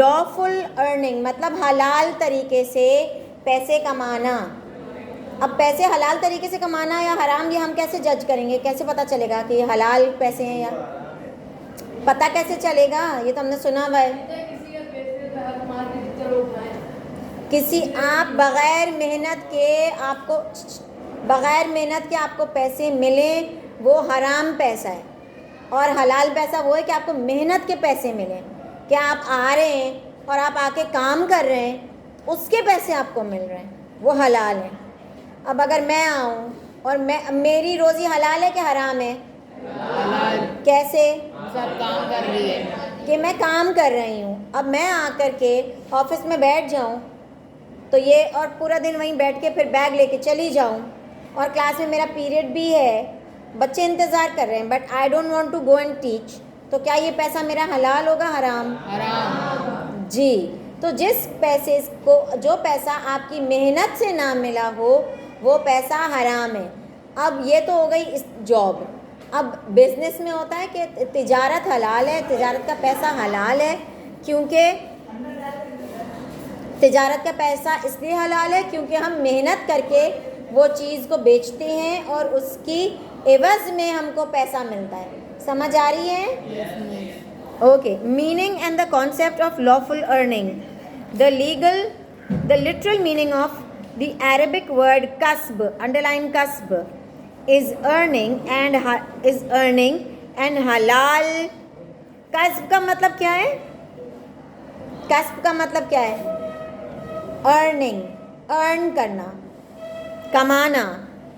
Lawful earning मतलब हलाल तरीके से पैसे कमाना। अब पैसे हलाल तरीके से कमाना या हराम, ये हम कैसे जज करेंगे, कैसे पता चलेगा कि ये हलाल पैसे हैं या पता कैसे चलेगा? ये तो हमने सुना हुआ है। किसी आप बग़ैर मेहनत के आपको पैसे मिले, वो हराम पैसा है। और हलाल पैसा वो है कि आपको मेहनत के पैसे मिले, कि आप आ रहे हैं और आप आके काम कर रहे हैं, उसके पैसे आपको मिल रहे हैं, वो हलाल है। अब अगर मैं आऊँ और मेरी रोज़ी हलाल है कि हराम है? हलाल। कैसे? सब काम कर रही है कि मैं काम कर रही हूँ। अब मैं आकर के ऑफिस में बैठ जाऊँ तो ये, और पूरा दिन वहीं बैठ के फिर बैग लेके चली जाऊँ, और क्लास में मेरा पीरियड भी है, बच्चे इंतज़ार कर रहे हैं, but I don't want to go and teach, तो क्या ये पैसा मेरा हलाल होगा हराम? हराम। जी। तो जिस पैसे को, जो पैसा आपकी मेहनत से ना मिला हो, वो पैसा हराम है। अब ये तो हो गई इस जॉब। अब बिज़नेस में होता है कि तिजारत हलाल है, तिजारत का पैसा हलाल है, क्योंकि तिजारत का पैसा इसलिए हलाल है क्योंकि हम मेहनत करके वो चीज़ को बेचते हैं और उसकी एवज़ में हमको पैसा मिलता है। समझ आ रही है? Okay. Meaning and the concept of lawful earning. The literal meaning of the Arabic word cusp, underline cusp, is earning and halal। Cusp का मतलब क्या है? कस्ब का मतलब क्या है? अर्निंग, अर्न करना, कमाना।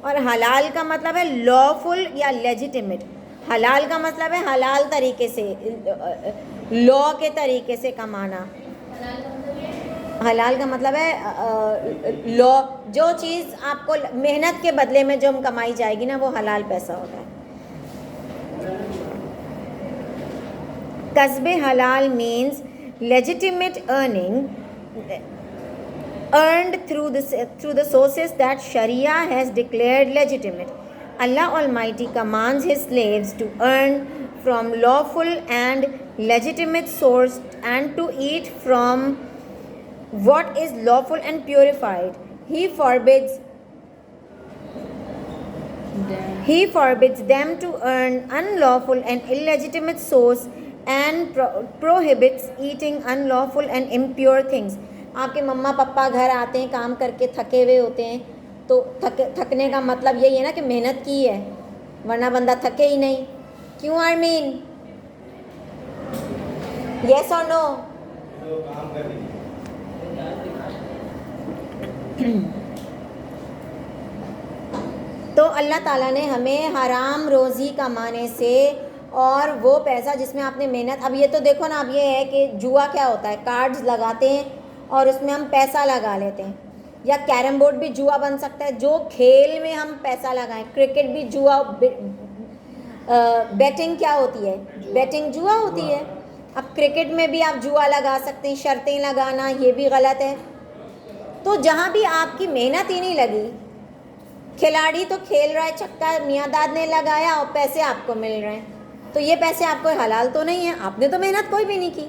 और हलाल का मतलब है लॉफुल या लेजिटिमेट। हलाल का मतलब है हलाल तरीके से, लॉ के तरीके से कमाना। हलाल का मतलब है लॉ, जो चीज़ आपको मेहनत के बदले में जो हम कमाई जाएगी ना, वो हलाल पैसा होता है। कस्बे हलाल means legitimate earning earned through the sources that Sharia has declared legitimate. Allah Almighty commands His slaves to earn from lawful and legitimate source and to eat from what is lawful and purified. He forbids them to earn unlawful and illegitimate source and prohibits eating unlawful and impure things. आपके मम्मा पापा घर आते हैं, काम करके थके हुए होते हैं, तो थकने का मतलब यही है ना कि मेहनत की है, वरना बंदा थके ही नहीं। क्यों आर्मीन? यस और नो? तो अल्लाह ताला ने हमें हराम रोज़ी कमाने से, और वो पैसा जिसमें आपने मेहनत, अब ये तो देखो ना, अब ये है कि जुआ क्या होता है, कार्ड्स लगाते हैं और उसमें हम पैसा लगा लेते हैं, या कैरम बोर्ड भी जुआ बन सकता है, जो खेल में हम पैसा लगाएं। क्रिकेट भी जुआ, बैटिंग क्या होती है? बैटिंग जुआ होती है। अब क्रिकेट में भी आप जुआ लगा सकते हैं, शर्तें लगाना ये भी गलत है। तो जहाँ भी आपकी मेहनत ही नहीं लगी, खिलाड़ी तो खेल रहा है, छक्का मियांदाद ने लगाया और पैसे आपको मिल रहे हैं, तो ये पैसे आपको हलाल तो नहीं है, आपने तो मेहनत कोई भी नहीं की।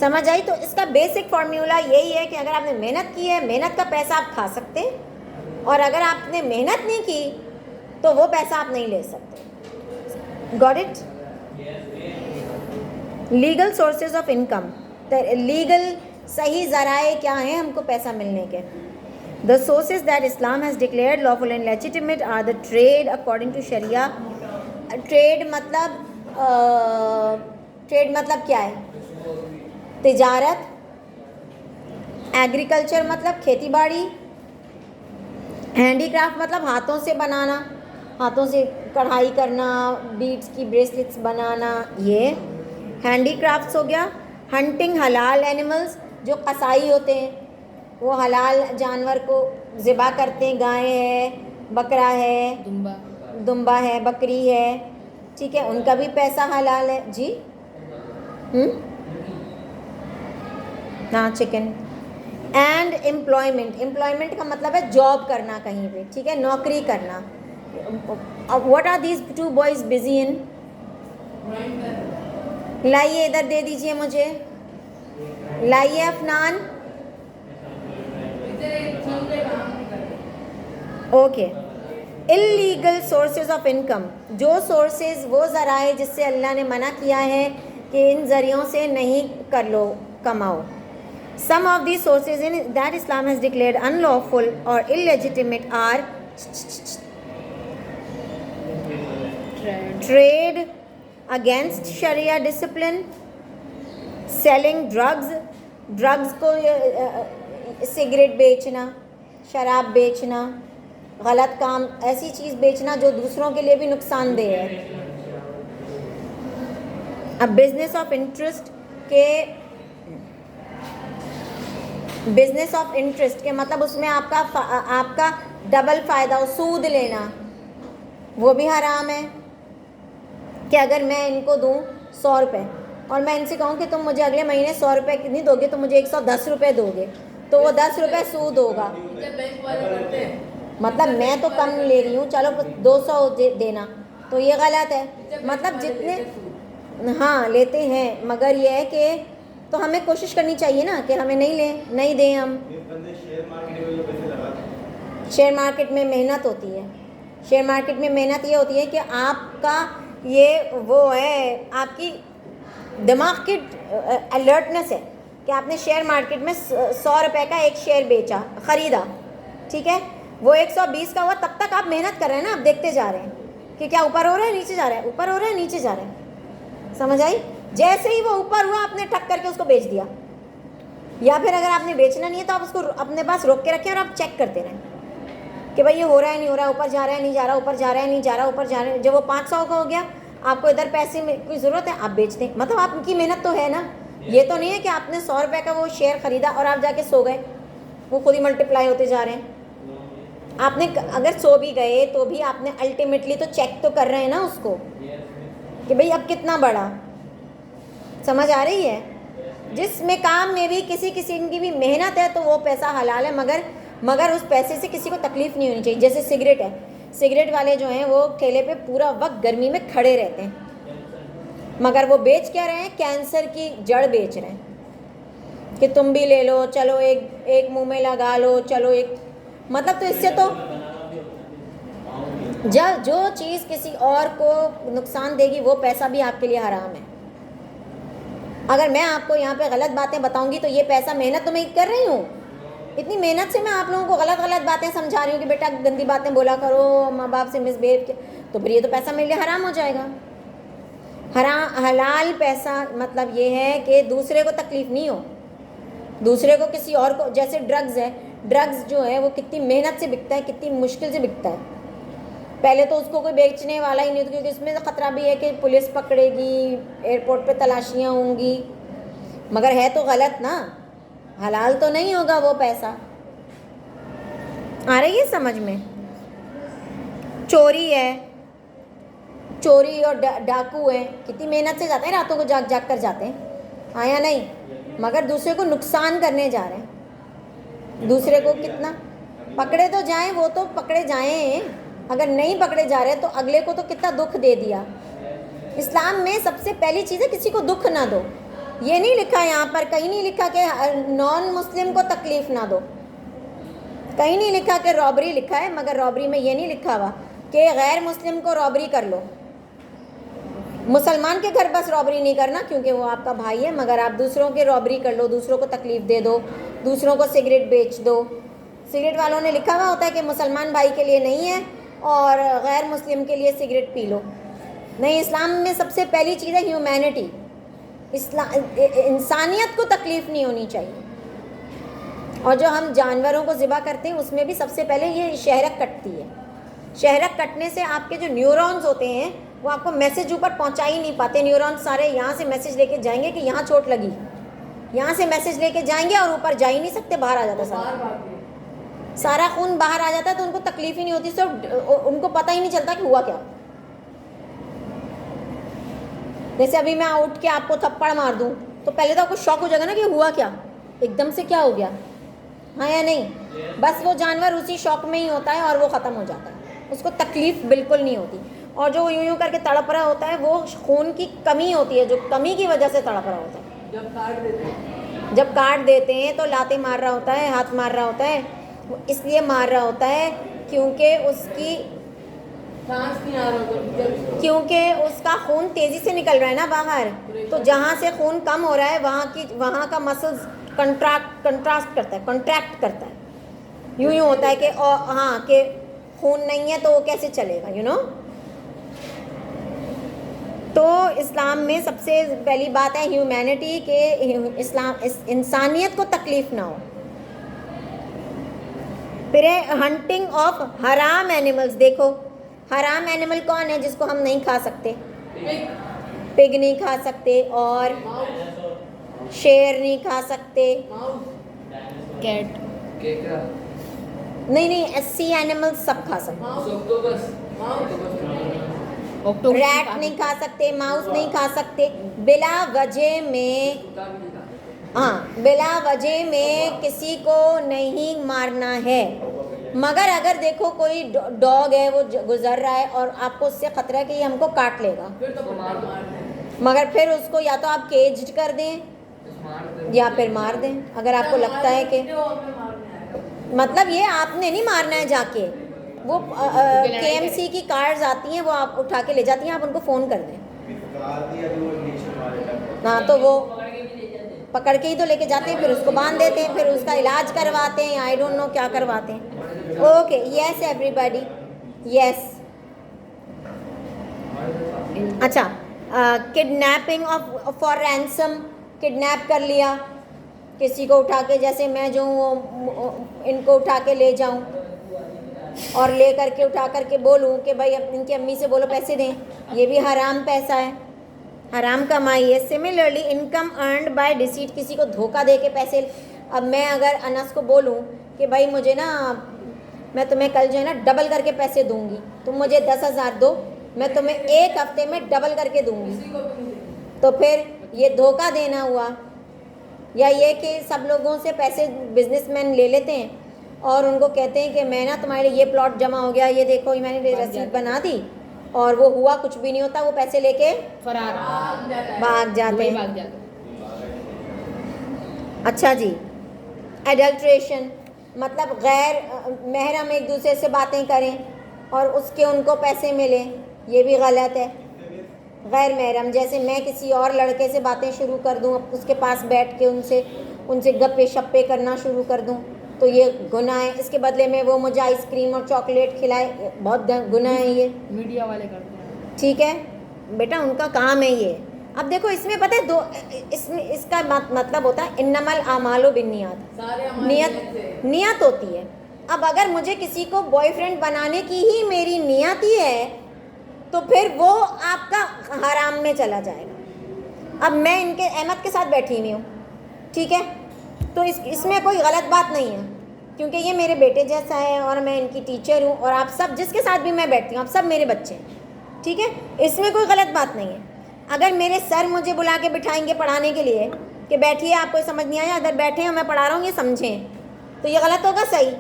समझ आई? तो इसका बेसिक फार्मूला यही है कि अगर आपने मेहनत की है, मेहनत का पैसा आप खा सकते हैं, और अगर आपने मेहनत नहीं की तो वो पैसा आप नहीं ले सकते। Got it? Legal sources of income, legal सही ज़राए क्या हैं हमको पैसा मिलने के? The sources that Islam has declared lawful and legitimate are the trade according to Sharia. Trade मतलब क्या है? तिजारत। एग्रीकल्चर मतलब खेती बाड़ी। हैंडीक्राफ्ट मतलब हाथों से बनाना, हाथों से कढ़ाई करना, बीड्स की ब्रेसलेट्स बनाना, ये हैंडीक्राफ्ट्स हो गया। हंटिंग हलाल एनिमल्स, जो कसाई होते हैं वो हलाल जानवर को ज़िबा करते हैं, गाय है, बकरा है, दुम्बा है, बकरी है, ठीक है, उनका भी पैसा हलाल है। जी हाँ, चिकन। एंड एम्प्लॉयमेंट का मतलब है जॉब करना कहीं पे, ठीक है, नौकरी करना। अब what are these two boys busy in? लाइए इधर दे दीजिए मुझे। लाइए Afnan. Okay, illegal sources of income, जो सोर्सेज वो ज़राए जिससे अल्लाह ने मना किया है कि इन ज़रियों से नहीं कर लो कमाओ। Some of the sources in that Islam has declared unlawful और इलेजिटिमेट आर ट्रेड अगेंस्ट शरिया डिसिप्लिन, सेलिंग ड्रग्स को सिगरेट बेचना, शराब बेचना, गलत काम, ऐसी चीज़ बेचना जो दूसरों के लिए भी नुकसानदेह है। अब बिजनेस ऑफ इंटरेस्ट के मतलब उसमें आपका डबल फ़ायदा हो, सूद लेना, वो भी हराम है। कि अगर मैं इनको दूँ 100 रुपये और मैं इनसे कहूँ कि तुम मुझे अगले महीने 100 रुपये नहीं दोगे तो मुझे 110 रुपये दोगे, तो वो 10 रुपये सूद होगा। मतलब मैं तो कम ले रही हूँ, चलो 200 देना, तो ये गलत है। मतलब जितने हाँ लेते हैं, मगर ये है कि तो हमें कोशिश करनी चाहिए ना कि हमें नहीं दें हम। शेयर मार्केट में मेहनत होती है। शेयर मार्केट में मेहनत ये होती है कि आपका ये वो है, आपकी दिमाग की अलर्टनेस है कि आपने शेयर मार्केट में 100 रुपये का एक शेयर ख़रीदा, ठीक है, वो 120 का हुआ, तब तक आप मेहनत कर रहे हैं ना, आप देखते जा रहे हैं कि क्या ऊपर हो रहा है नीचे जा रहा है, ऊपर हो रहा है नीचे जा रहा है, समझ आई। जैसे ही वो ऊपर हुआ आपने ठक करके उसको बेच दिया, या फिर अगर आपने बेचना नहीं है तो आप उसको अपने पास रोक के रखें और आप चेक करते रहें कि भाई ये हो रहा है नहीं हो रहा, ऊपर जा रहा है नहीं जा रहा, ऊपर जा रहा है नहीं जा रहा, ऊपर जा रहा है। जब वो 500 का हो गया, आपको इधर पैसे की ज़रूरत है, आप बेच दें, मतलब आपकी मेहनत तो है ना। ये तो नहीं है कि आपने 100 रुपये का वो शेयर ख़रीदा और आप जाके सो गए, वो खुद ही मल्टीप्लाई होते जा रहे हैं। आपने अगर सो भी गए तो भी आपने अल्टीमेटली तो चेक तो कर रहे हैं ना उसको कि भाई अब कितना बढ़ा, समझ आ रही है। जिसमें काम में भी किसी की भी मेहनत है तो वो पैसा हलाल है, मगर उस पैसे से किसी को तकलीफ़ नहीं होनी चाहिए। जैसे सिगरेट है, सिगरेट वाले जो हैं वो ठेले पे पूरा वक्त गर्मी में खड़े रहते हैं, मगर वो बेच क्या रहे हैं, कैंसर की जड़ बेच रहे हैं कि तुम भी ले लो, चलो एक मुंह में लगा लो, चलो एक, मतलब तो इससे तो जब जो चीज़ किसी और को नुकसान देगी वो पैसा भी आपके लिए हराम है। अगर मैं आपको यहाँ पे गलत बातें बताऊंगी तो ये पैसा, मेहनत तो मैं कर रही हूँ, इतनी मेहनत से मैं आप लोगों को गलत बातें समझा रही हूँ कि बेटा गंदी बातें बोला करो, माँ बाप से मिसबिहेव के, तो फिर ये तो पैसा मेरे लिए हराम हो जाएगा। हलाल पैसा मतलब ये है कि दूसरे को तकलीफ़ नहीं हो, दूसरे को किसी और को, जैसे ड्रग्स है, ड्रग्स जो है वो कितनी मेहनत से बिकता है, कितनी मुश्किल से बिकता है। पहले तो उसको कोई बेचने वाला ही नहीं होता, क्योंकि इसमें तो ख़तरा भी है कि पुलिस पकड़ेगी, एयरपोर्ट पे तलाशियाँ होंगी, मगर है तो गलत ना, हलाल तो नहीं होगा वो पैसा। आ रही है समझ में। चोरी है, चोरी और डाकू है, कितनी मेहनत से जाते हैं, रातों को जाग कर जाते हैं, हाँ या नहीं, मगर दूसरे को नुकसान करने जा रहे हैं। दूसरे को कितना पकड़े तो जाएं, वो तो पकड़े जाएं, अगर नहीं पकड़े जा रहे तो अगले को तो कितना दुख दे दिया। इस्लाम में सबसे पहली चीज़ है किसी को दुख ना दो। ये नहीं लिखा यहाँ पर, कहीं नहीं लिखा कि नॉन मुस्लिम को तकलीफ़ ना दो, कहीं नहीं लिखा कि रॉबरी लिखा है, मगर रॉबरी में ये नहीं लिखा हुआ कि गैर मुस्लिम को रॉबरी कर लो। मुसलमान के घर बस रॉबरी नहीं करना क्योंकि वो आपका भाई है, मगर आप दूसरों के रॉबरी कर लो, दूसरों को तकलीफ़ दे दो, दूसरों को सिगरेट बेच दो। सिगरेट वालों ने लिखा हुआ होता है कि मुसलमान भाई के लिए नहीं है और गैर मुस्लिम के लिए सिगरेट पी लो। नहीं, इस्लाम में सबसे पहली चीज़ है ह्यूमैनिटी, इंसानियत को तकलीफ़ नहीं होनी चाहिए। और जो हम जानवरों को ज़िबा करते हैं उसमें भी सबसे पहले ये शहरक कटती है। शहरक कटने से आपके जो न्यूरॉन्स होते हैं वो आपको मैसेज ऊपर पहुंचा ही नहीं पाते। न्यूरॉन्स सारे यहाँ से मैसेज लेके जाएंगे कि यहाँ चोट लगी, यहाँ से मैसेज लेके जाएंगे और ऊपर जा ही नहीं सकते, बाहर आ जाता सारा खून बाहर आ जाता है, तो उनको तकलीफ़ ही नहीं होती, सिर्फ उनको पता ही नहीं चलता कि हुआ क्या। जैसे अभी मैं उठ के आपको थप्पड़ मार दूं तो पहले तो आपको शॉक हो जाएगा ना कि हुआ क्या, एकदम से क्या हो गया, हाँ या नहीं। बस वो जानवर उसी शॉक में ही होता है और वो ख़त्म हो जाता है, उसको तकलीफ़ बिल्कुल नहीं होती। और जो यूं यूं करके तड़प रहा होता है वो खून की कमी होती है, जो कमी की वजह से तड़प रहा होता है। जब काट देते हैं जब काट देते हैं तो लाते मार रहा होता है, हाथ मार रहा होता है, वो इसलिए मार रहा होता है क्योंकि उसकी सांस नहीं आ रहा क्योंकि उसका खून तेज़ी से निकल रहा है ना बाहर, तो जहाँ से खून कम हो रहा है वहाँ का मसल्स कंट्रैक्ट करता है। यूँ होता है कि हाँ कि खून नहीं है तो वो कैसे चलेगा, यू नो। तो इस्लाम में सबसे पहली बात है ह्यूमैनिटी के इंसानियत को तकलीफ़ ना हो। फिर है हंटिंग ऑफ हराम एनिमल्स। देखो हराम एनिमल कौन है जिसको हम नहीं खा सकते? पिग नहीं खा सकते, और शेर नहीं खा सकते, कैट नहीं सी एनिमल्स सब खा सकते। ऑक्टोपस रैट नहीं खा सकते, माउस नहीं खा सकते। बिला वजह में, हाँ बिला वजह में किसी को नहीं मारना है। मगर अगर देखो कोई डॉग है वो गुजर रहा है और आपको उससे खतरा है कि ये हमको काट लेगा, मगर फिर उसको या तो आप केज कर दें या फिर मार दें। अगर आपको लगता है कि मतलब ये आपने नहीं मारना है, जाके वो KMC की कार्स आती हैं, वो आप उठा के ले जाती हैं, आप उनको फ़ोन कर दें। हाँ तो वो पकड़ के ही तो लेके जाते हैं, फिर उसको बांध देते हैं, फिर उसका इलाज करवाते हैं, आई डोंट नो क्या करवाते हैं। Okay, yes everybody, yes. अच्छा, kidnapping of for ransom, kidnap कर लिया किसी को उठा के, जैसे मैं जो हूँ इनको उठा के ले जाऊँ और ले करके उठा करके बोलूँ कि भाई इनकी अम्मी से बोलो पैसे दें, ये भी हराम पैसा है, हराम कमाई है। Similarly income earned bye deceit, किसी को धोखा दे के पैसे। अब मैं अगर अनस को बोलूँ कि भाई मुझे ना, मैं तुम्हें कल जो है ना डबल करके पैसे दूंगी, तुम मुझे 10,000 दो, मैं तुम्हें 1 हफ्ते में डबल करके दूंगी, तो फिर ये धोखा देना हुआ। या ये कि सब लोगों से पैसे बिजनेसमैन ले लेते हैं और उनको कहते हैं कि मैं ना तुम्हारे लिए ये प्लॉट जमा हो गया, ये देखो, मैंने रसीद बना दी, और वो हुआ कुछ भी नहीं होता, वो पैसे लेके फरार भाग जाते हैं। भाग जाते। अच्छा जी, एडल्ट्रेशन मतलब गैर महरम एक दूसरे से बातें करें और उसके उनको पैसे मिलें, ये भी गलत है। गैर महरम जैसे मैं किसी और लड़के से बातें शुरू कर दूं, उसके पास बैठ के उनसे गप्पे शप्पे करना शुरू कर दूं, तो ये गुनाह है। इसके बदले में वो मुझे आइसक्रीम और चॉकलेट खिलाए, बहुत गुनाह है ये। मीडिया वाले करते हैं। ठीक है बेटा, उनका काम है ये। अब देखो इसमें पता है इसमें इसका मतलब होता है इन्नमल आमालो बिन्नियात, नियत होती है। अब अगर मुझे किसी को बॉयफ्रेंड बनाने की ही मेरी नियत ही है तो फिर वो आपका हराम में चला जाएगा। अब मैं इनके अहमद के साथ बैठी हुई हूँ, ठीक है, तो इसमें कोई गलत बात नहीं है क्योंकि ये मेरे बेटे जैसा है और मैं इनकी टीचर हूँ, और आप सब जिसके साथ भी मैं बैठती हूँ आप सब मेरे बच्चे हैं, ठीक है, इसमें कोई गलत बात नहीं है। अगर मेरे सर मुझे बुला के बिठाएंगे पढ़ाने के लिए कि बैठिए, आपको समझ नहीं आया, अगर बैठे हैं मैं पढ़ा रहा हूँ ये समझें, तो ये गलत होगा? सही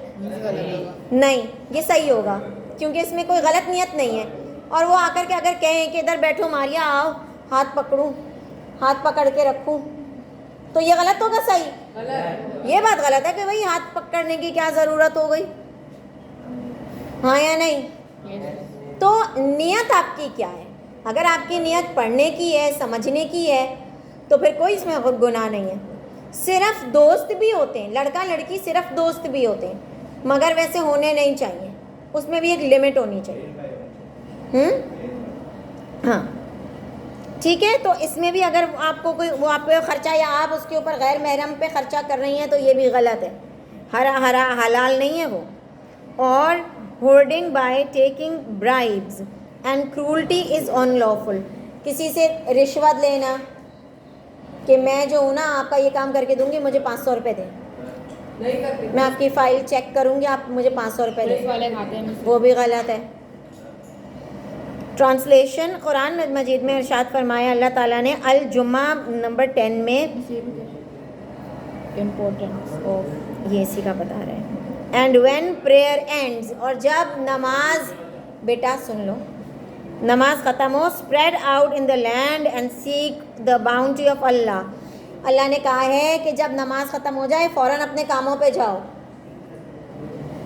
नहीं, ये सही होगा क्योंकि इसमें कोई गलत नियत नहीं है। और वो आकर के अगर कहें कि इधर बैठो मारिया, आओ हाथ पकड़ूं, हाथ पकड़ के रखूं, तो ये गलत होगा? सही? ये बात गलत है कि भाई हाथ पकड़ने की क्या ज़रूरत हो गई, हाँ या नहीं? तो नियत आपकी क्या है? अगर आपकी नियत पढ़ने की है, समझने की है, तो फिर कोई इसमें गुनाह नहीं है। सिर्फ दोस्त भी होते हैं, लड़का लड़की सिर्फ दोस्त भी होते हैं, मगर वैसे होने नहीं चाहिए, उसमें भी एक लिमिट होनी चाहिए। हाँ ठीक है, तो इसमें भी अगर आपको कोई वो आप पे खर्चा या आप उसके ऊपर गैर महरम पे खर्चा कर रही हैं तो ये भी गलत है, हरा हलाल नहीं है वो। और hoarding by taking bribes and cruelty is unlawful, किसी से रिश्वत लेना कि मैं जो हूँ ना आपका ये काम करके दूंगी, मुझे 500 रुपये दें, मैं आपकी फ़ाइल चेक करूँगी, आप मुझे 500 रुपये दें, वो भी गलत है। ट्रांसलेशन, कुरान मजीद में इरशाद फरमाया अल्लाह ताला ने अल जुम्मा नंबर 10 में, इम्पोर्टेंस ऑफ ये इसी का बता रहे हैं। एंड व्हेन प्रेयर एंड्स, और जब नमाज, बेटा सुन लो, नमाज ख़त्म हो, spread out in the land and seek the bounty of Allah, Allah ने कहा है कि जब नमाज ख़त्म हो जाए फ़ौरन अपने कामों पे जाओ,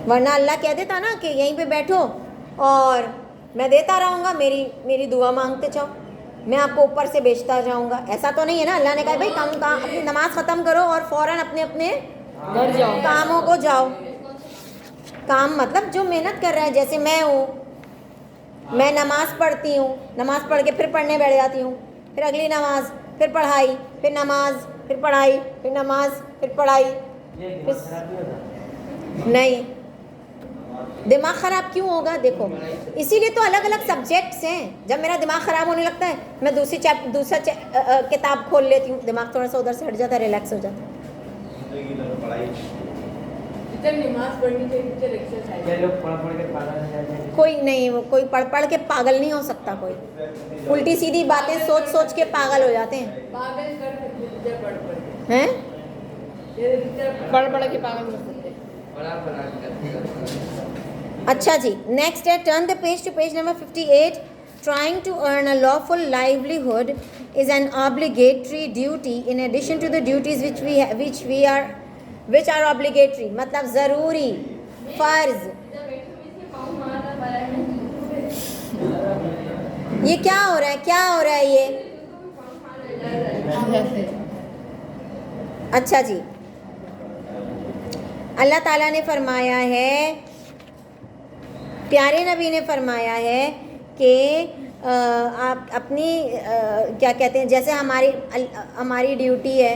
वरना अल्लाह कह देता ना कि यहीं पे बैठो और मैं देता रहूँगा, मेरी दुआ मांगते जाओ, मैं आपको ऊपर से बेचता जाऊँगा। ऐसा तो नहीं है ना। अल्लाह ने कहा भाई काम अपनी नमाज ख़त्म करो और फ़ौरन अपने अपने घर जाओ। कामों को जाओ। काम मतलब जो मेहनत कर रहा है, जैसे मैं हूँ, मैं नमाज़ पढ़ती हूँ, नमाज़ पढ़ के फिर पढ़ने बैठ जाती हूँ, फिर अगली नमाज, फिर पढ़ाई, फिर नमाज, फिर पढ़ाई, फिर नमाज, फिर पढ़ाई। नहीं, दिमाग ख़राब क्यों होगा? देखो, इसीलिए तो अलग अलग सब्जेक्ट्स हैं। जब मेरा दिमाग ख़राब होने लगता है, मैं दूसरा किताब खोल लेती हूँ, दिमाग थोड़ा सा उधर से हट जाता है, रिलैक्स हो जाता है। नमाज पढ़नी चाहिए, एक्सरसाइज। लोग पढ़ के पागल हो जाते हैं। कोई नहीं, वो कोई पढ़ के पागल नहीं हो सकता। कोई उल्टी सीधी बातें सोच के पागल हो जाते हैं। पागल कर सकते हैं, पढ़ हैं? पढ़ के पागल कर सकते हैं। अच्छा जी, नेक्स्ट है turn the page to page number 58. Trying to earn a lawful livelihood is an obligatory duty in addition to the duties which are obligatory. मतलब ज़रूरी, फ़र्ज। ये क्या हो रहा है? क्या हो रहा है ये? अच्छा जी, अल्लाह ताला ने फरमाया है, प्यारे नबी ने फरमाया है कि आप अपनी क्या कहते हैं, जैसे हमारी ड्यूटी है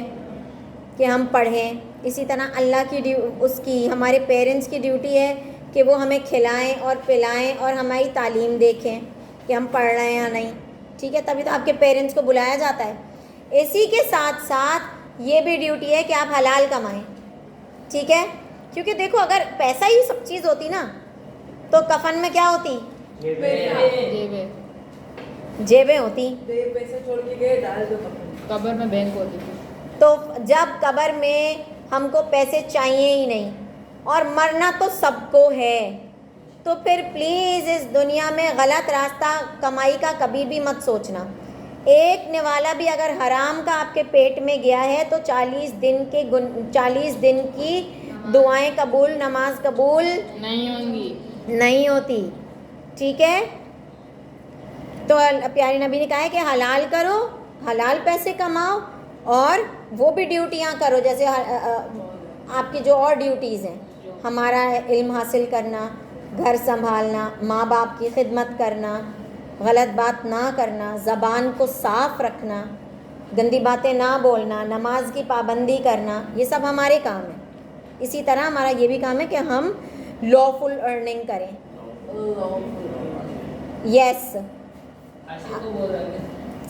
कि हम पढ़ें, इसी तरह अल्लाह की उसकी हमारे पेरेंट्स की ड्यूटी है कि वो हमें खिलाएं और पिलाएं और हमारी तालीम देखें कि हम पढ़ रहे हैं या नहीं। ठीक है, तभी तो आपके पेरेंट्स को बुलाया जाता है। इसी के साथ साथ ये भी ड्यूटी है कि आप हलाल कमाएं। ठीक है, क्योंकि देखो अगर पैसा ही सब चीज़ होती ना तो कफन में क्या होती? जेबें होती। पैसा छोड़ के गए, डाल दो कब्र में, बैंक होती थी। तो जब कब्र में हमको पैसे चाहिए ही नहीं और मरना तो सबको है, तो फिर प्लीज़ इस दुनिया में गलत रास्ता कमाई का कभी भी मत सोचना। एक निवाला भी अगर हराम का आपके पेट में गया है तो 40 दिन की दुआएं कबूल, नमाज कबूल नहीं होती। ठीक है, तो प्यारे नबी ने कहा है कि हलाल करो, हलाल पैसे कमाओ और वो भी ड्यूटियाँ करो, जैसे आपकी जो और ड्यूटीज़ हैं, हमारा इल्म हासिल करना, घर संभालना, माँ बाप की खिदमत करना, गलत बात ना करना, ज़बान को साफ़ रखना, गंदी बातें ना बोलना, नमाज की पाबंदी करना, ये सब हमारे काम हैं। इसी तरह हमारा ये भी काम है कि हम लॉफुल अर्निंग करें। यस,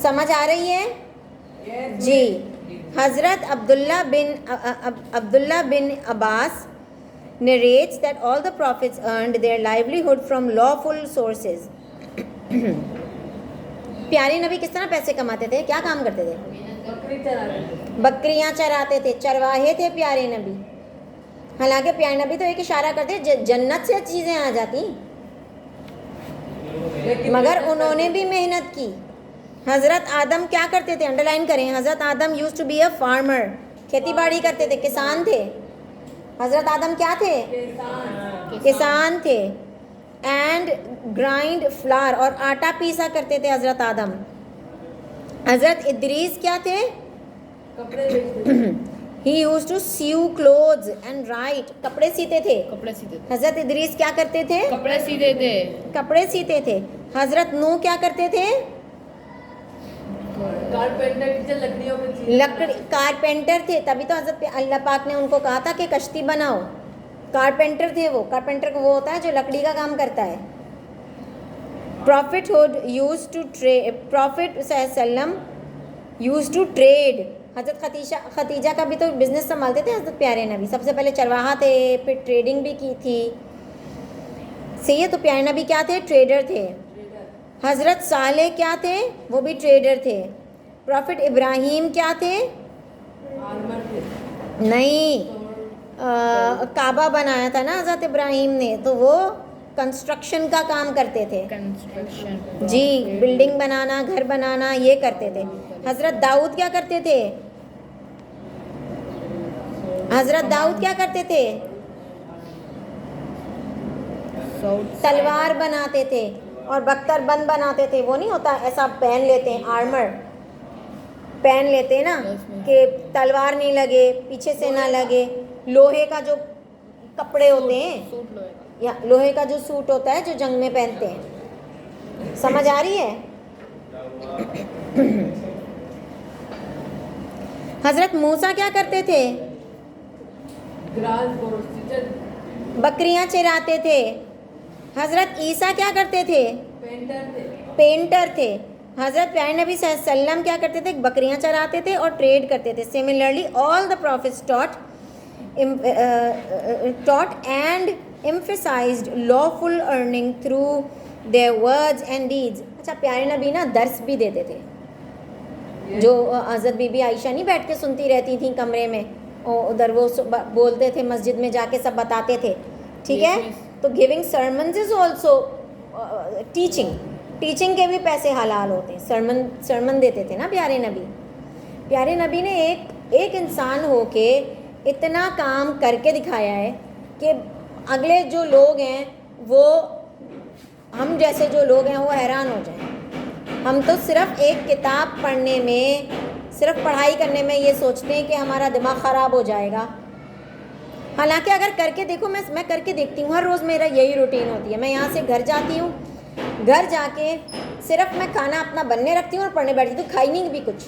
समझ आ रही है जी? हज़रत अब्दुल्ला बिन Abbas narrates that all the prophets earned their livelihood from lawful sources. प्यारे नबी किस तरह पैसे कमाते थे? क्या काम करते थे? बकरियां चराते थे, चरवाहे थे प्यारे नबी। हालांकि प्यारे नबी तो एक इशारा करते जन्नत से चीज़ें आ जाती, मगर उन्होंने भी मेहनत की। हज़रत आदम क्या करते थे? अंडरलाइन करें, हज़रत आदम used to be a farmer, खेती बाड़ी करते थे, किसान थे। हज़रत आदम क्या थे? किसान थे। एंड ग्राइंड फ्लावर, और आटा पीसा करते थे हज़रत आदम। हज़रत इद्रीस क्या थे? He used to sew clothes and right, कपड़े सीते थे। हज़रत इद्रीस क्या करते थे? कपड़े सीते थे। हज़रत नूह क्या करते थे? कारपेंटर थे। तभी तो हज़रत अल्लाह पाक ने उनको कहा था कि कश्ती बनाओ। कारपेंटर थे वो। कारपेंटर वो होता है जो लकड़ी का काम करता है। प्रॉफिट सल्लम यूज्ड टू ट्रेड। हज़रत खतीजा का भी तो बिज़नेस संभालते थे हज़रत प्यारे नबी। सबसे पहले चरवाहा थे, फिर ट्रेडिंग भी की थी। सही है, तो प्यारे नबी क्या थे? ट्रेडर थे। हज़रत सालेह क्या थे? वो भी ट्रेडर थे। प्रॉफिट इब्राहीम क्या थे? नहीं, काबा बनाया था ना हज़रत इब्राहीम ने, तो वो कंस्ट्रक्शन का काम करते थे। जी, बिल्डिंग बनाना, घर बनाना, ये करते थे। हज़रत दाऊद क्या करते थे? हजरत दाऊद क्या करते थे? तलवार बनाते थे और बख्तर बंद बनाते थे। वो नहीं होता ऐसा पहन लेते हैं, आर्मर पहन लेते हैं ना कि तलवार नहीं लगे, पीछे से ना लगे। लोहे का जो कपड़े होते हैं या लोहे का जो सूट होता है जो जंग में पहनते हैं, समझ आ रही है? हजरत मूसा क्या करते थे? बकरियां चराते थे। हजरत ईसा क्या करते थे? पेंटर थे। हजरत प्यारे नबी सल्लल्लाहु क्या करते थे? बकरियां चराते थे और ट्रेड करते थे। Similarly all the profits taught and emphasized lawful earning through their words and deeds। अच्छा, प्यारे नबी ना दर्स भी देते थे। जो हज़रत बीबी आयशा नहीं बैठ के सुनती रहती थी कमरे में, उधर वो बोलते थे, मस्जिद में जाके सब बताते थे, ठीक है? तो giving sermons is also teaching के भी पैसे हलाल होते हैं। सरमन देते थे ना प्यारे नबी। प्यारे नबी ने एक इंसान हो के इतना काम करके दिखाया है कि अगले जो लोग हैं वो, हम जैसे जो लोग हैं वो हैरान हो जाएं। हम तो सिर्फ एक किताब पढ़ने में, सिर्फ पढ़ाई करने में ये सोचते हैं कि हमारा दिमाग ख़राब हो जाएगा। हालांकि अगर करके देखो, मैं करके देखती हूँ, हर रोज़ मेरा यही रूटीन होती है। मैं यहाँ से घर जाती हूँ, घर जाके सिर्फ मैं खाना अपना बनने रखती हूँ और पढ़ने बैठती हूँ, खाई नहीं भी कुछ,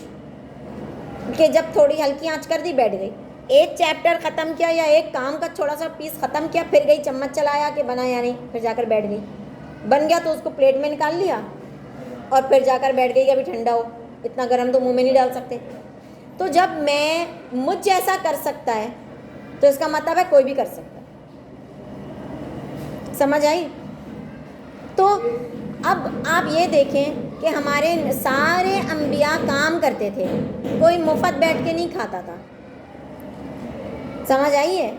कि जब थोड़ी हल्की आंच कर दी बैठ गई, एक चैप्टर ख़त्म किया या एक काम का थोड़ा सा पीस ख़त्म किया, फिर गई चम्मच चलाया कि बना या नहीं, फिर जाकर बैठ गई। बन गया तो उसको प्लेट में निकाल लिया और फिर जाकर बैठ गई कि अभी ठंडा हो, इतना गर्म तो मुंह में नहीं डाल सकते। तो जब मुझ जैसा कर सकता है तो इसका मतलब है कोई भी कर सकता है। समझ आई? तो अब आप ये देखें कि हमारे सारे अंबिया काम करते थे, कोई मुफ्त बैठ के नहीं खाता था। समझ आई है?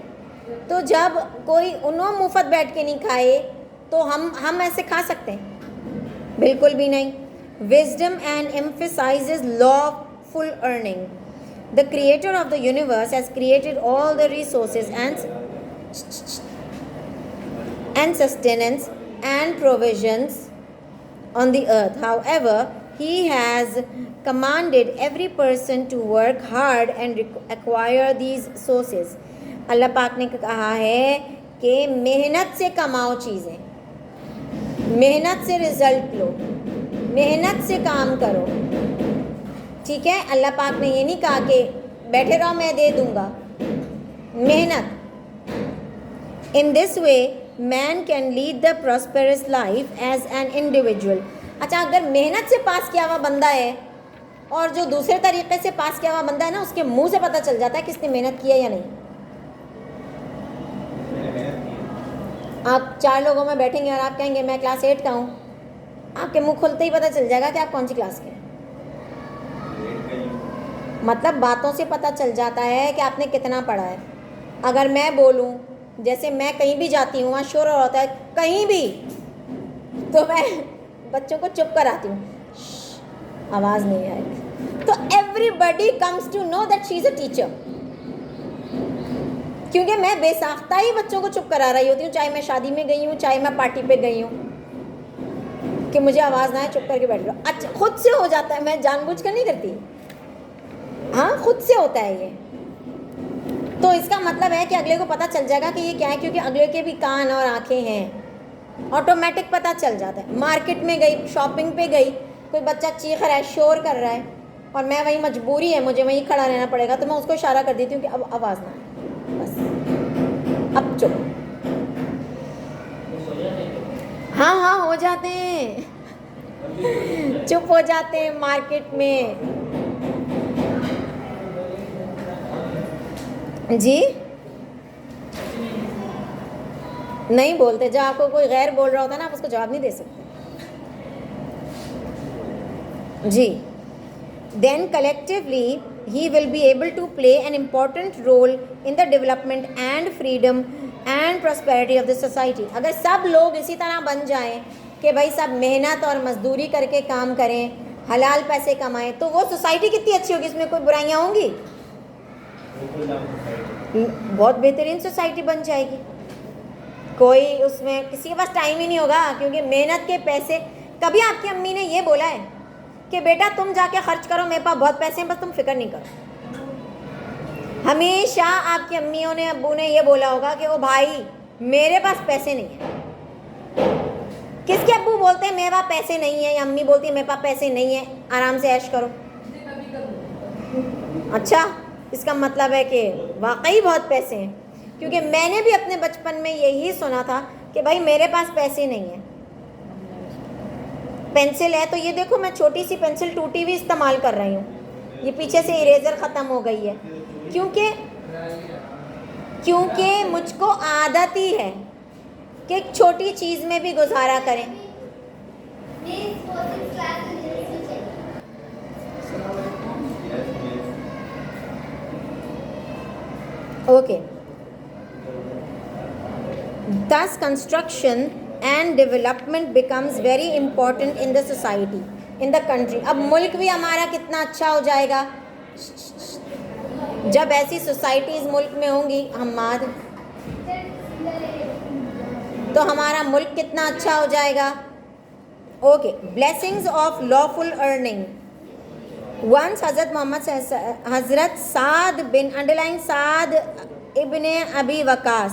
तो जब कोई उन्होंने मुफ्त बैठ के नहीं खाए तो हम ऐसे खा सकते हैं? बिल्कुल भी नहीं। Wisdom and emphasizes lawful earning. The creator of the universe has created all the resources and sustenance and provisions on the earth. However, he has commanded every person to work hard and acquire these sources. अल्लाह पाक ने कहा है कि मेहनत से कमाओ चीज़ें, मेहनत से रिजल्ट लो, मेहनत से काम करो, ठीक है? अल्लाह पाक ने ये नहीं कहा कि बैठे रहो मैं दे दूंगा, मेहनत। In this way man can lead the prosperous life as an individual. अच्छा, अगर मेहनत से पास किया हुआ बंदा है और जो दूसरे तरीके से पास किया हुआ बंदा है ना, उसके मुंह से पता चल जाता है किसने मेहनत किया या नहीं। आप 4 लोगों में बैठेंगे और आप कहेंगे मैं क्लास 8 का हूँ, आपके मुंह खुलते ही पता चल जाएगा कि आप कौन सी क्लास के हैं। मतलब बातों से पता चल जाता है कि आपने कितना पढ़ा है। अगर मैं बोलूं, जैसे मैं कहीं भी जाती हूँ, वहाँ शोर होता है कहीं भी, तो मैं बच्चों को चुप कराती हूँ, आवाज़ नहीं आएगी, तो everybody comes to know that she is a teacher, क्योंकि मैं बेसाख्ता ही बच्चों को चुप करा रही होती हूँ, चाहे मैं शादी में गई हूँ, चाहे मैं पार्टी पे गई हूँ, कि मुझे आवाज़ ना आए, चुप करके बैठ जाओ। अच्छा, खुद से हो जाता है, मैं जानबूझ कर नहीं करती, हाँ खुद से होता है ये। तो इसका मतलब है कि अगले को पता चल जाएगा कि ये क्या है, क्योंकि अगले के भी कान और आंखें हैं, ऑटोमेटिक पता चल जाता है। मार्केट में गई, शॉपिंग पे गई, कोई बच्चा चीख रहा है, शोर कर रहा है, और मैं वहीं मजबूरी है, मुझे वहीं खड़ा रहना पड़ेगा, तो मैं उसको इशारा कर देती हूँ कि अब आवाज़ ना आए, बस अब चुप। हाँ हाँ हो जाते हैं, चुप हो जाते हैं मार्केट में जी, नहीं बोलते। जब आपको कोई गैर बोल रहा होता है ना, आप उसको जवाब नहीं दे सकते जी। Then collectively he will be able to play an important role in the development and freedom and prosperity of the society। अगर सब लोग इसी तरह बन जाएं कि भाई सब मेहनत और मजदूरी करके काम करें, हलाल पैसे कमाएं, तो वो सोसाइटी कितनी अच्छी होगी, इसमें कोई बुराइयां होंगी? बहुत बेहतरीन सोसाइटी बन जाएगी। कोई उसमें किसी के पास टाइम ही नहीं होगा, क्योंकि मेहनत के पैसे। कभी आपकी अम्मी ने ये बोला है कि बेटा तुम जाके खर्च करो, मेरे पास बहुत पैसे हैं, बस तुम फिक्र नहीं करो? हमेशा आपकी अम्मियों ने, अब्बू ने ये बोला होगा कि ओ भाई मेरे पास पैसे नहीं है। किसके अब्बू बोलते हैं मेरे पास पैसे नहीं है, या अम्मी बोलती है मेरे पास पैसे नहीं है, आराम से ऐश करो? अच्छा, इसका मतलब है कि वाकई बहुत पैसे हैं। क्योंकि मैंने भी अपने बचपन में यही सुना था कि भाई मेरे पास पैसे नहीं है। पेंसिल है तो ये देखो, मैं छोटी सी पेंसिल टूटी हुई इस्तेमाल कर रही हूँ, ये पीछे से इरेजर ख़त्म हो गई है, क्योंकि मुझको आदत ही है कि एक छोटी चीज़ में भी गुजारा करें। Okay, thus construction and development becomes very important in the society, in the country. अब मुल्क भी हमारा कितना अच्छा हो जाएगा जब ऐसी सोसाइटीज़ मुल्क में होंगी। तो हमारा मुल्क कितना अच्छा हो जाएगा। Okay, blessings of lawful earning. Once हज़रत साद बिन अंडरलाइन साद इब्ने अबी वकास,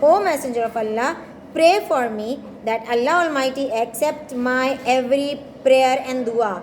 O Messenger of Allah, pray for me that Allah Almighty accept my every prayer and dua.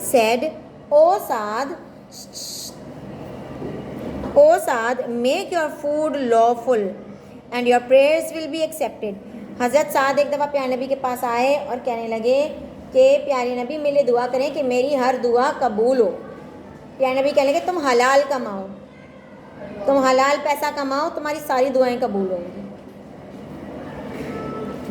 said, O Saad, make your food lawful and your prayers will be accepted. Hazrat Saad एक दफ़ा प्यारे नबी के पास आए और कहने लगे कि प्यारे नबी मेरे दुआ करें कि मेरी हर दुआ कबूल हो। प्यारे नबी कहने लगे तुम हलाल कमाओ, तुम हलाल पैसा कमाओ, तुम्हारी सारी दुआएं कबूल होंगी।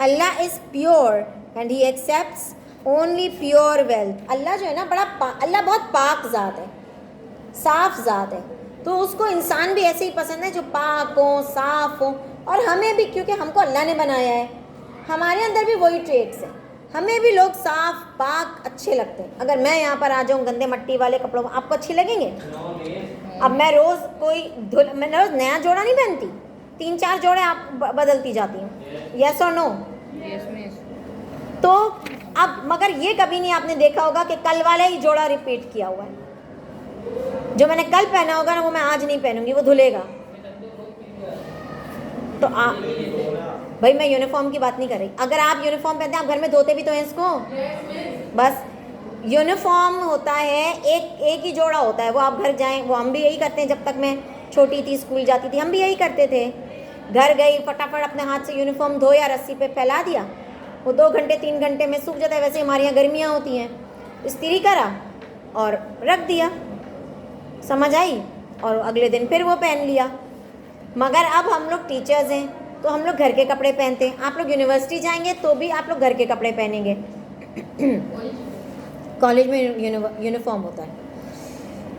Allah is pure and He accepts only pure wealth. अल्लाह जो है ना अल्लाह बहुत पाक ज़ात है, साफ ज़ात है, तो उसको इंसान भी ऐसे ही पसंद है जो पाक हो, साफ हो। और हमें भी, क्योंकि हमको अल्लाह ने बनाया है, हमारे अंदर भी वही ट्रेट्स हैं। हमें भी लोग साफ पाक अच्छे लगते हैं। अगर मैं यहाँ पर आ जाऊँ गंदे मट्टी वाले कपड़ों में, आपको अच्छे लगेंगे? अब मैं रोज़ मैं रोज़ नया जोड़ा नहीं पहनती, 3-4 जोड़े आप बदलती जाती हूँ, यस और नो? तो अब मगर ये कभी नहीं आपने देखा होगा कि कल वाला ही जोड़ा रिपीट किया हुआ है। जो मैंने कल पहना होगा ना वो मैं आज नहीं पहनूंगी, वो धुलेगा। तो भाई मैं यूनिफॉर्म की बात नहीं कर रही। अगर आप यूनिफॉर्म पहनते हैं, आप घर में धोते भी तो हैं इसको। बस यूनिफॉर्म होता है, एक ही जोड़ा होता है, वो आप घर जाएं, वो हम भी यही करते हैं। जब तक मैं छोटी थी, स्कूल जाती थी, हम भी यही करते थे। घर गई, फटाफट अपने हाथ से यूनिफॉर्म धोया, रस्सी पे फैला दिया, वो 2 घंटे 3 घंटे में सूख जाता है। वैसे हमारे यहाँ गर्मियाँ होती हैं, इस्त्री करा और रख दिया, समझ आई, और अगले दिन फिर वो पहन लिया। मगर अब हम लोग टीचर्स हैं तो हम लोग घर के कपड़े पहनते हैं। आप लोग यूनिवर्सिटी जाएंगे तो भी आप लोग घर के कपड़े पहनेंगे। कॉलेज में यूनिफॉर्म होता है,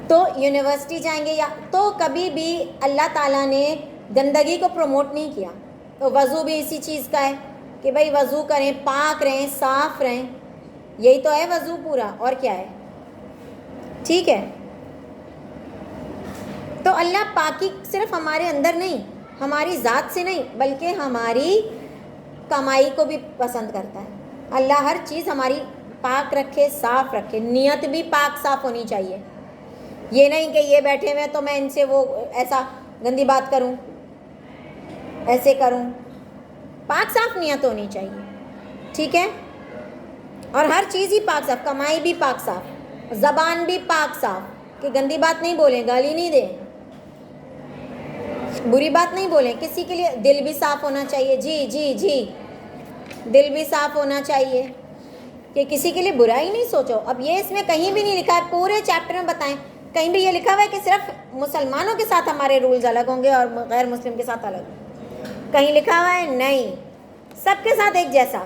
तो यूनिवर्सिटी जाएंगे या तो कभी भी अल्लाह ताला ने गंदगी को प्रमोट नहीं किया। तो वज़ू भी इसी चीज़ का है कि भाई वज़ू करें, पाक रहें, साफ़ रहें, यही तो है वज़ू पूरा, और क्या है? ठीक है। तो अल्लाह पाकी सिर्फ हमारे अंदर नहीं, हमारी ज़ात से नहीं, बल्कि हमारी कमाई को भी पसंद करता है। अल्लाह हर चीज़ हमारी पाक रखे, साफ़ रखे। नियत भी पाक साफ़ होनी चाहिए। ये नहीं कि ये बैठे हुए तो मैं इनसे वो ऐसा गंदी बात करूं, ऐसे करूं। पाक साफ़ नियत होनी चाहिए, ठीक है। और हर चीज़ ही पाक साफ़, कमाई भी पाक साफ़, ज़बान भी पाक साफ़, कि गंदी बात नहीं बोलें, गाली नहीं दें, बुरी बात नहीं बोलें किसी के लिए। दिल भी साफ़ होना चाहिए, जी, दिल भी साफ़ होना चाहिए कि किसी के लिए बुरा ही नहीं सोचो। अब ये इसमें कहीं भी नहीं लिखा है, पूरे चैप्टर में बताएं, कहीं भी ये लिखा हुआ है कि सिर्फ मुसलमानों के साथ हमारे रूल्स अलग होंगे और गैर मुस्लिम के साथ अलग? कहीं लिखा हुआ है? नहीं, सबके साथ एक जैसा।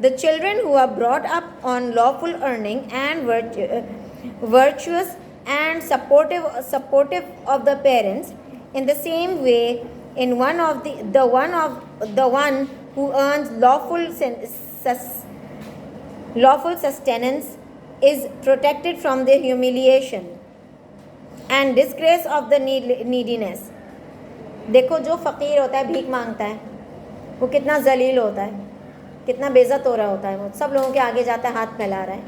The children who are brought up on lawful earning and virtuous and supportive of the parents. In the same way, in the one who earns lawful sustenance is protected from the humiliation and disgrace of the neediness. देखो जो फ़कीर होता है, भीख मांगता है, वो कितना जलील होता है, कितना बेइज्जत हो रहा होता है, वो सब लोगों के आगे जाता है, हाथ फैला रहा है।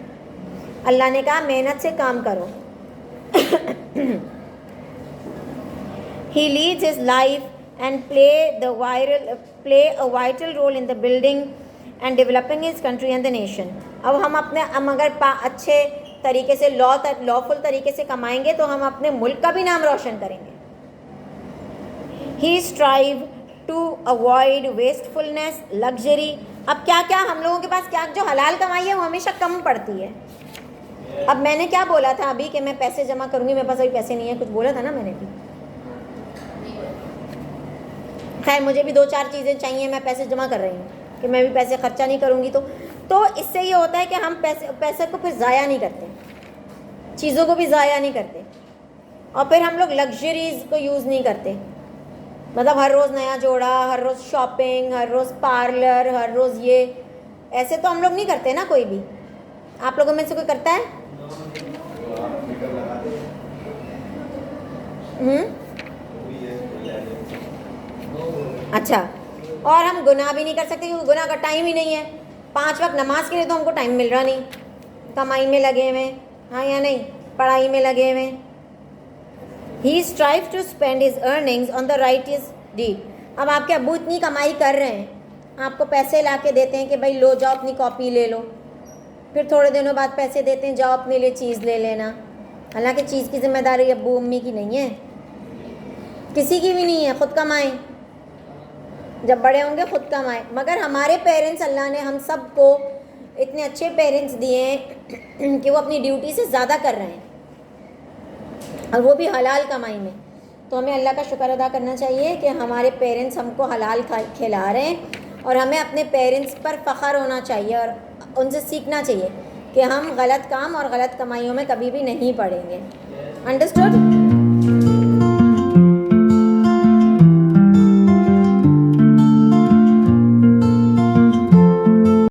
अल्लाह ने कहा मेहनत से काम करो। He leads his life and play a vital role in the building and developing his country and the nation. अब हम अगर अच्छे तरीके से लॉफुल तरीके से कमाएंगे तो हम अपने मुल्क का भी नाम रोशन करेंगे। He strive to avoid wastefulness, luxury. अब क्या क्या हम लोगों के पास क्या जो हलाल कमाई है वो हमेशा कम पड़ती है। अब मैंने क्या बोला था अभी कि मैं पैसे जमा करूंगी, मेरे पास अभी पैसे नहीं है, कुछ बोला था ना मैंने भी। खैर मुझे भी 2-4 चीज़ें चाहिए, मैं पैसे जमा कर रही हूँ कि मैं भी पैसे खर्चा नहीं करूँगी। तो इससे ये होता है कि हम पैसे को फिर ज़ाया नहीं करते, चीज़ों को भी ज़ाया नहीं करते, और फिर हम लोग लग्जरीज़ को यूज़ नहीं करते। मतलब हर रोज़ नया जोड़ा, हर रोज़ शॉपिंग, हर रोज़ पार्लर, हर रोज़ ये, ऐसे तो हम लोग नहीं करते ना कोई भी। आप लोगों में से कोई करता है? अच्छा, और हम गुनाह भी नहीं कर सकते क्योंकि गुनाह का टाइम ही नहीं है। 5 वक्त नमाज के लिए तो हमको टाइम मिल रहा नहीं, कमाई में लगे हुए, हाँ या नहीं, पढ़ाई में लगे हुए। He strives to spend his earnings on the righteous deed. अब आपके अब्बू इतनी कमाई कर रहे हैं, आपको पैसे ला के देते हैं कि भाई लो जाओ अपनी कॉपी ले लो, फिर थोड़े दिनों बाद पैसे देते हैं जाओ अपने लिए चीज़ ले लेना। हालांकि चीज़ की जिम्मेदारी अब्बू अम्मी की नहीं है, किसी की भी नहीं है, खुद कमाएं, जब बड़े होंगे खुद कमाएं। मगर हमारे पेरेंट्स, अल्लाह ने हम सबको इतने अच्छे पेरेंट्स दिए हैं कि वो अपनी ड्यूटी से ज़्यादा कर रहे हैं, और वो भी हलाल कमाई में। तो हमें अल्लाह का शुक्र अदा करना चाहिए कि हमारे पेरेंट्स हमको हलाल खिला रहे हैं, और हमें अपने पेरेंट्स पर फ़ख्र होना चाहिए और उनसे सीखना चाहिए कि हम गलत काम और गलत कमाइयों में कभी भी नहीं पड़ेंगे। अंडरस्टूड?